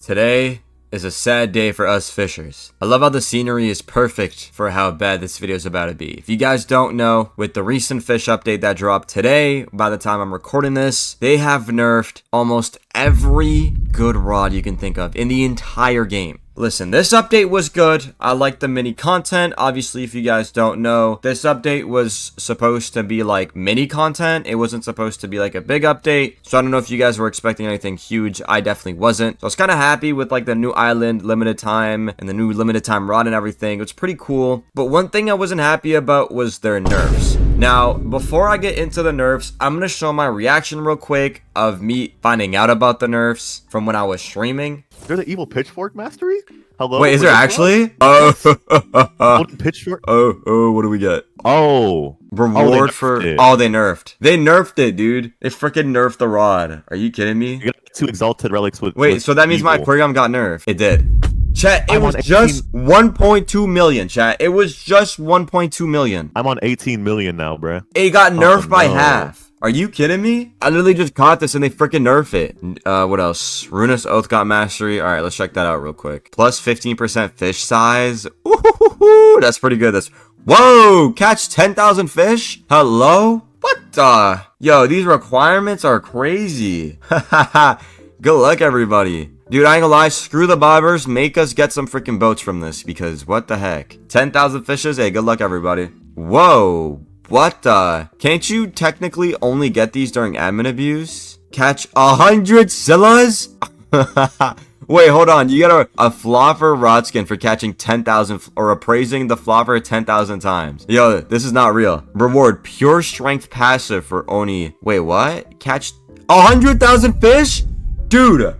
Today is a sad day for us fishers. I love how the scenery is perfect for how bad this video is about to be. If you guys don't know, with the recent fish update that dropped today, by the time I'm recording this, they have nerfed almost every good rod you can think of in the entire game. Listen, this update was good. I like the mini content. Obviously, if you guys don't know, this update was supposed to be like mini content. It wasn't supposed to be like a big update. So I don't know if you guys were expecting anything huge. I definitely wasn't. So I was kind of happy with like the new island limited time and the new limited time rod and everything. It was pretty cool. But one thing I wasn't happy about was their nerfs. Now, before I get into the nerfs, I'm going to show my reaction real quick of me finding out about the nerfs from when I was streaming. There's an evil pitchfork mastery? Hello? Wait, is there actually? Oh, pitchfork? oh, what do we get? Oh. Reward for... Oh, they nerfed. They nerfed it, dude. They freaking nerfed the rod. Are you kidding me? You got 2 exalted relics with... Wait, so that means my aquarium got nerfed. It did. Chat, it was just 1.2 million, chat. It was just 1.2 million. I'm on 18 million now, bruh. It got nerfed by half. Are you kidding me? I literally just caught this and they freaking nerf it. What else? Ruinous Oath got mastery. All right, let's check that out real quick. Plus 15% fish size. Ooh, that's pretty good. That's... Whoa, catch 10,000 fish? Hello? What the? Yo, these requirements are crazy. Good luck, everybody. Dude, I ain't gonna lie, screw the bobbers, make us get some freaking boats from this, because what the heck? 10,000 fishes? Hey, good luck, everybody. Whoa, what the? Can't you technically only get these during admin abuse? Catch 100 Scyllas? Wait, hold on, you get a flopper rod skin for catching 10,000, or appraising the flopper 10,000 times. Yo, this is not real. Reward, pure strength passive for Oni. Wait, what? Catch 100,000 fish? Dude.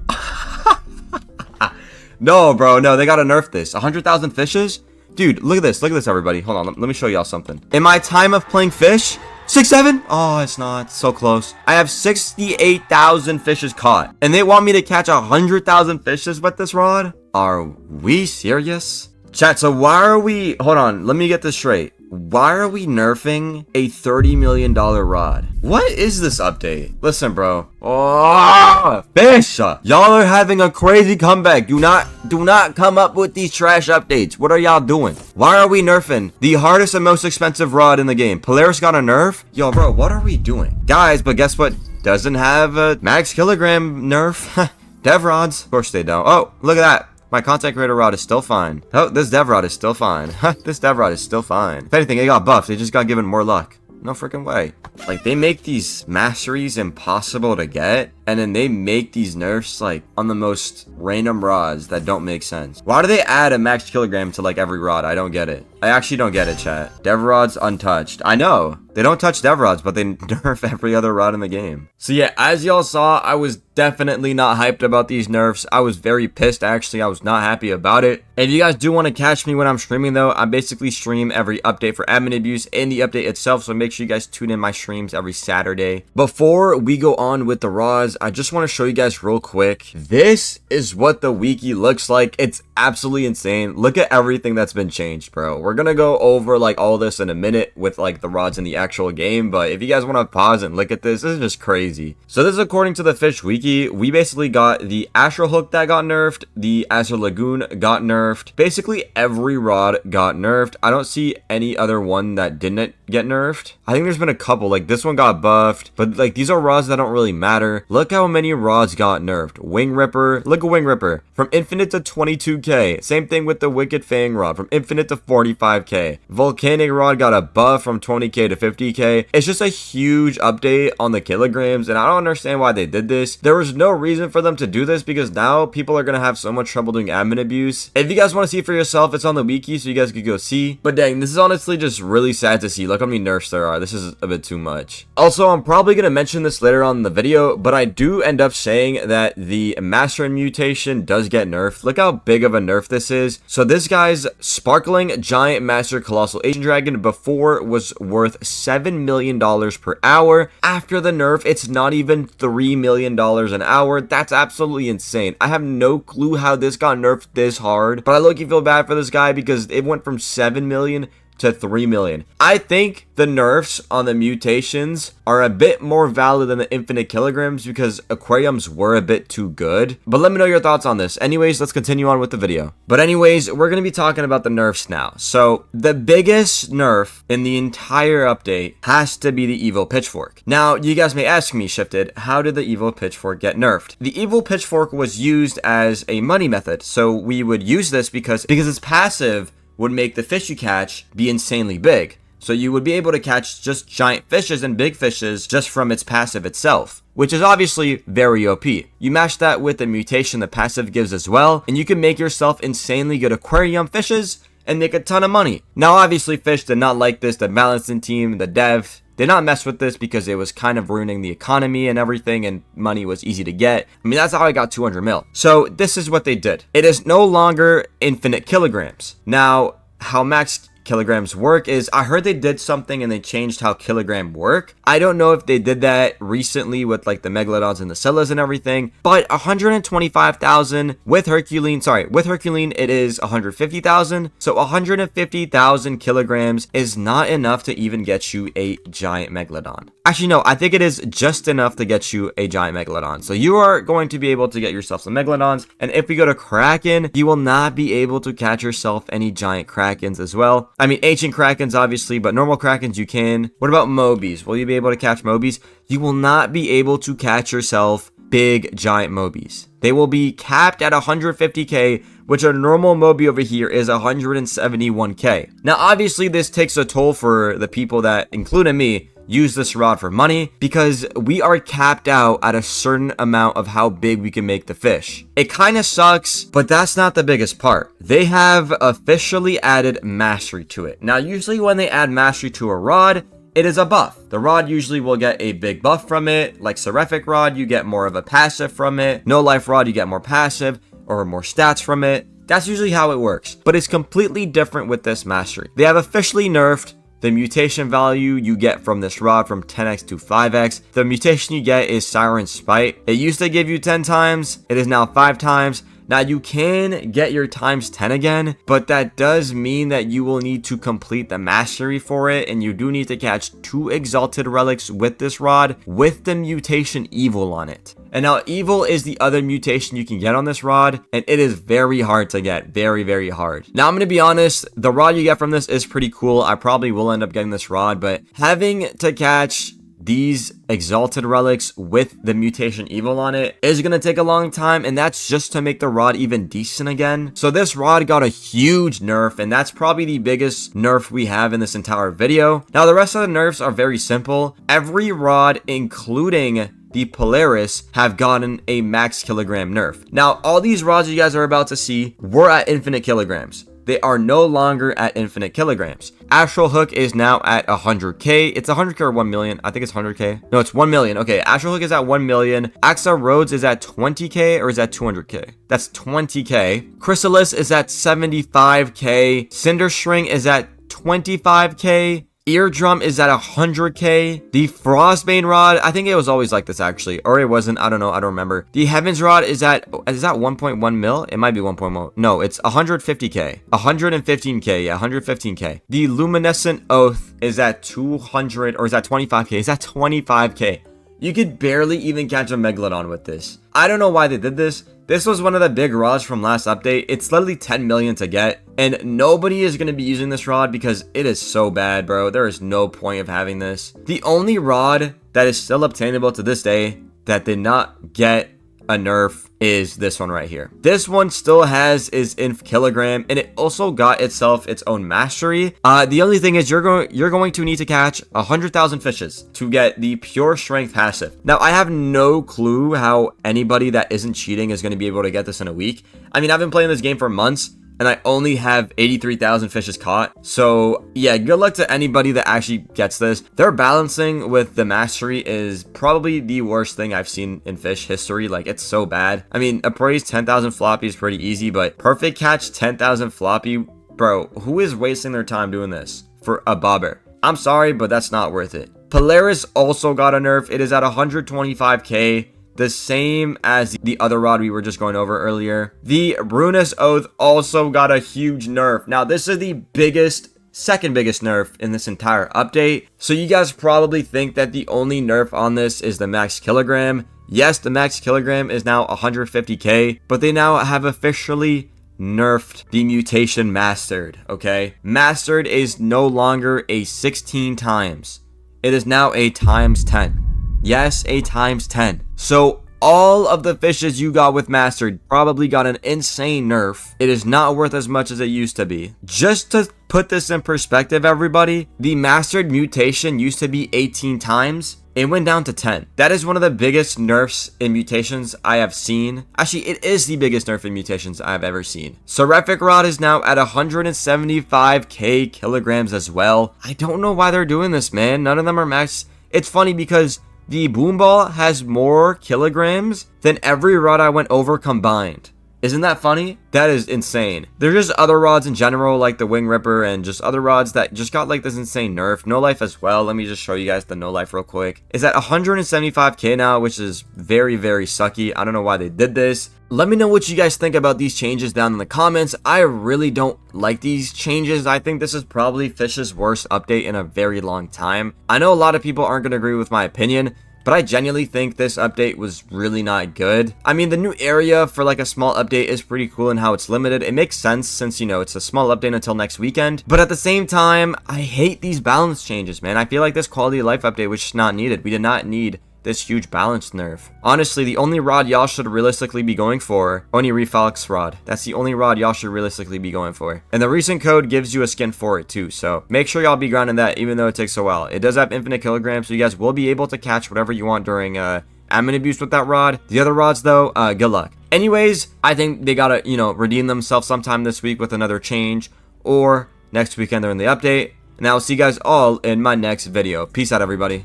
No, bro, no, they gotta nerf this. 100,000 fishes? Dude, look at this, everybody. Hold on, let me show y'all something. In my time of playing fish, 6-7? Oh, it's not, so close. I have 68,000 fishes caught, and they want me to catch 100,000 fishes with this rod? Are we serious? Chat, so why are we, hold on, let me get this straight. Why are we nerfing a $30 million rod? What is this update? Listen, bro. Oh, fish! Y'all are having a crazy comeback. Do not come up with these trash updates. What are y'all doing? Why are we nerfing the hardest and most expensive rod in the game? Polaris got a nerf? Yo, bro, what are we doing? Guys, but guess what? Doesn't have a max kilogram nerf. Dev rods. Of course they don't. Oh, look at that. My content creator rod is still fine. Oh, this dev rod is still fine. This dev rod is still fine. If anything, it got buffed. They just got given more luck. No freaking way. Like, they make these masteries impossible to get, and then they make these nerfs, like, on the most random rods that don't make sense. Why do they add a max kilogram to, like, every rod? I don't get it. I actually don't get it, chat. Dev rods untouched. I know. They don't touch dev rods, but they nerf every other rod in the game. So yeah, as y'all saw, I was definitely not hyped about these nerfs. I was very pissed, actually. I was not happy about it. If you guys do want to catch me when I'm streaming, though, I basically stream every update for admin abuse and the update itself, so make sure you guys tune in my streams every Saturday. Before we go on with the rods, I just want to show you guys real quick. This is what the wiki looks like. It's absolutely insane. Look at everything that's been changed, bro. We're gonna go over like all this in a minute with like the rods in the actual game, but if you guys want to pause and look at this is just crazy. So this is according to the Fish wiki. We basically got the Astral Hook that got nerfed, the Azure Lagoon got nerfed, basically every rod got nerfed. I don't see any other one that didn't get nerfed. I think there's been a couple, like this one got buffed, but like these are rods that don't really matter. Look how many rods got nerfed. Wing Ripper, look at Wing Ripper, from infinite to 22k. Same thing with the Wicked Fang rod, from infinite to 45k. Volcanic rod got a buff from 20k to 50k. It's just a huge update on the kilograms, and I don't understand why they did this. There was no reason for them to do this because now people are gonna have so much trouble doing admin abuse. If you guys want to see it for yourself, it's on the wiki, so you guys could go see. But dang, this is honestly just really sad to see. Look how many nerfs there are. This is a bit too much. Also, I'm probably gonna mention this later on in the video, but I do end up saying that the Master mutation does get nerfed. Look how big of a nerf this is. So this guy's Sparkling Giant Master Colossal Asian Dragon before was worth $7 million per hour. After the nerf, it's not even $3 million an hour. That's absolutely insane. I have no clue how this got nerfed this hard, but I low-key feel bad for this guy because it went from 7 million to 3 million. I think the nerfs on the mutations are a bit more valid than the infinite kilograms because aquariums were a bit too good. But let me know your thoughts on this. Anyways, let's continue on with the video. But anyways, we're going to be talking about the nerfs now. So the biggest nerf in the entire update has to be the evil pitchfork. Now, you guys may ask me, Shifted, how did the evil pitchfork get nerfed? The evil pitchfork was used as a money method. So we would use this because its passive would make the fish you catch be insanely big. So you would be able to catch just giant fishes and big fishes just from its passive itself, which is obviously very OP. You match that with the mutation the passive gives as well, and you can make yourself insanely good aquarium fishes and make a ton of money. Now obviously Fish did not like this. The balancing team, the dev, did not mess with this because it was kind of ruining the economy and everything, and money was easy to get. I mean, that's how I got 200 mil. So this is what they did. It is no longer infinite kilograms. Now, how max kilograms work is, I heard they did something and they changed how kilogram work. I don't know if they did that recently with like the megalodons and the Scyillas and everything, but 125,000 with Herculine it is 150,000. So 150,000 kilograms is not enough to even get you a giant megalodon. Actually, no, I think it is just enough to get you a giant megalodon. So you are going to be able to get yourself some megalodons. And if we go to Kraken, you will not be able to catch yourself any giant Krakens as well. I mean, ancient Krakens, obviously, but normal Krakens you can. What about Mobies? Will you be able to catch Mobies? You will not be able to catch yourself big giant Mobies. They will be capped at 150k, which a normal Moby over here is 171k. Now, obviously, this takes a toll for the people that, including me, use this rod for money because we are capped out at a certain amount of how big we can make the fish. It kind of sucks, but that's not the biggest part. They have officially added mastery to it. Now, usually when they add mastery to a rod, it is a buff. The rod usually will get a big buff from it. Like Seraphic rod, you get more of a passive from it. No life rod, you get more passive or more stats from it. That's usually how it works, but it's completely different with this mastery. They have officially nerfed the mutation value you get from this rod from 10x to 5x. The mutation you get is Siren Spite. It used to give you 10 times. It is now 5 times. Now you can get your times 10 again, but that does mean that you will need to complete the mastery for it, and you do need to catch 2 exalted relics with this rod with the mutation evil on it. And now evil is the other mutation you can get on this rod, and it is very hard to get. Very, very hard. Now I'm going to be honest, the rod you get from this is pretty cool. I probably will end up getting this rod, but having to catch these exalted relics with the mutation evil on it is going to take a long time, and that's just to make the rod even decent again. So this rod got a huge nerf, and that's probably the biggest nerf we have in this entire video. Now the rest of the nerfs are very simple. Every rod, including the Polaris, have gotten a max kilogram nerf. Now all these rods you guys are about to see were at infinite kilograms. They are no longer at infinite kilograms. Astral Hook is now at 100k. It's 100k or 1 million. I think it's 100k. No, it's 1 million. Okay, Astral Hook is at 1 million. Axa Rhodes is at 20k, or is that 200k? That's 20k. Chrysalis is at 75k. Cinder String is at 25k. Eardrum is at 100k. The Frostbane Rod, I think it was always like this actually, or it wasn't. I don't know. I don't remember. The Heavens Rod is at 1.1 mil? It might be 1.1. No, it's 150k. 115k. Yeah, 115k. The Luminescent Oath is at 200, or is that 25k? Is that 25k? You could barely even catch a Megalodon with this. I don't know why they did this. This was one of the big rods from last update. It's literally 10 million to get, and nobody is going to be using this rod because it is so bad, bro. There is no point of having this. The only rod that is still obtainable to this day that did not get a nerf is this one right here. This one still has its inf kilogram, and it also got itself its own mastery. The only thing is you're going to need to catch 100,000 fishes to get the pure strength passive. Now I have no clue how anybody that isn't cheating is going to be able to get this in a week. I mean, I've been playing this game for months, and I only have 83,000 fishes caught. So yeah, good luck to anybody that actually gets this. Their balancing with the mastery is probably the worst thing I've seen in fish history. Like, it's so bad. I mean, appraise 10,000 floppy is pretty easy, but perfect catch 10,000 floppy, bro, who is wasting their time doing this for a bobber? I'm sorry, but that's not worth it. Polaris also got a nerf. It is at 125k. The same as the other rod we were just going over earlier. The Runus Oath also got a huge nerf. Now, this is the biggest second biggest nerf in this entire update. So you guys probably think that the only nerf on this is the max kilogram. Yes, the max kilogram is now 150k, but they now have officially nerfed the mutation mastered, okay? Mastered is no longer a 16 times. It is now a times 10. Yes, a times 10. So all of the fishes you got with mastered probably got an insane nerf. It is not worth as much as it used to be. Just to put this in perspective, everybody, the mastered mutation used to be 18 times. It went down to 10. That is one of the biggest nerfs in mutations I have seen. Actually, it is the biggest nerf in mutations I've ever seen. Seraphic Rod is now at 175k kilograms as well. I don't know why they're doing this, man. None of them are max. It's funny because the Boom Ball has more kilograms than every rod I went over combined. Isn't that funny? That is insane. There's just other rods in general, like the Wing Ripper and just other rods that just got like this insane nerf. No Life as well. Let me just show you guys the No Life real quick. It's at 175k now, which is very, very sucky. I don't know why they did this. Let me know what you guys think about these changes down in the comments. I really don't like these changes. I think this is probably Fisch's worst update in a very long time. I know a lot of people aren't going to agree with my opinion, but I genuinely think this update was really not good. I mean, the new area for like a small update is pretty cool in how it's limited. It makes sense since, you know, it's a small update until next weekend. But at the same time, I hate these balance changes, man. I feel like this quality of life update was just not needed. We did not need this huge balance nerf. Honestly, the only rod y'all should realistically be going for, Oni Reflex Rod. That's the only rod y'all should realistically be going for. And the recent code gives you a skin for it too, so make sure y'all be grinding that even though it takes a while. It does have infinite kilograms, so you guys will be able to catch whatever you want during admin abuse with that rod. The other rods though, good luck. Anyways, I think they gotta, you know, redeem themselves sometime this week with another change, or next weekend during the update. And I'll see you guys all in my next video. Peace out, everybody.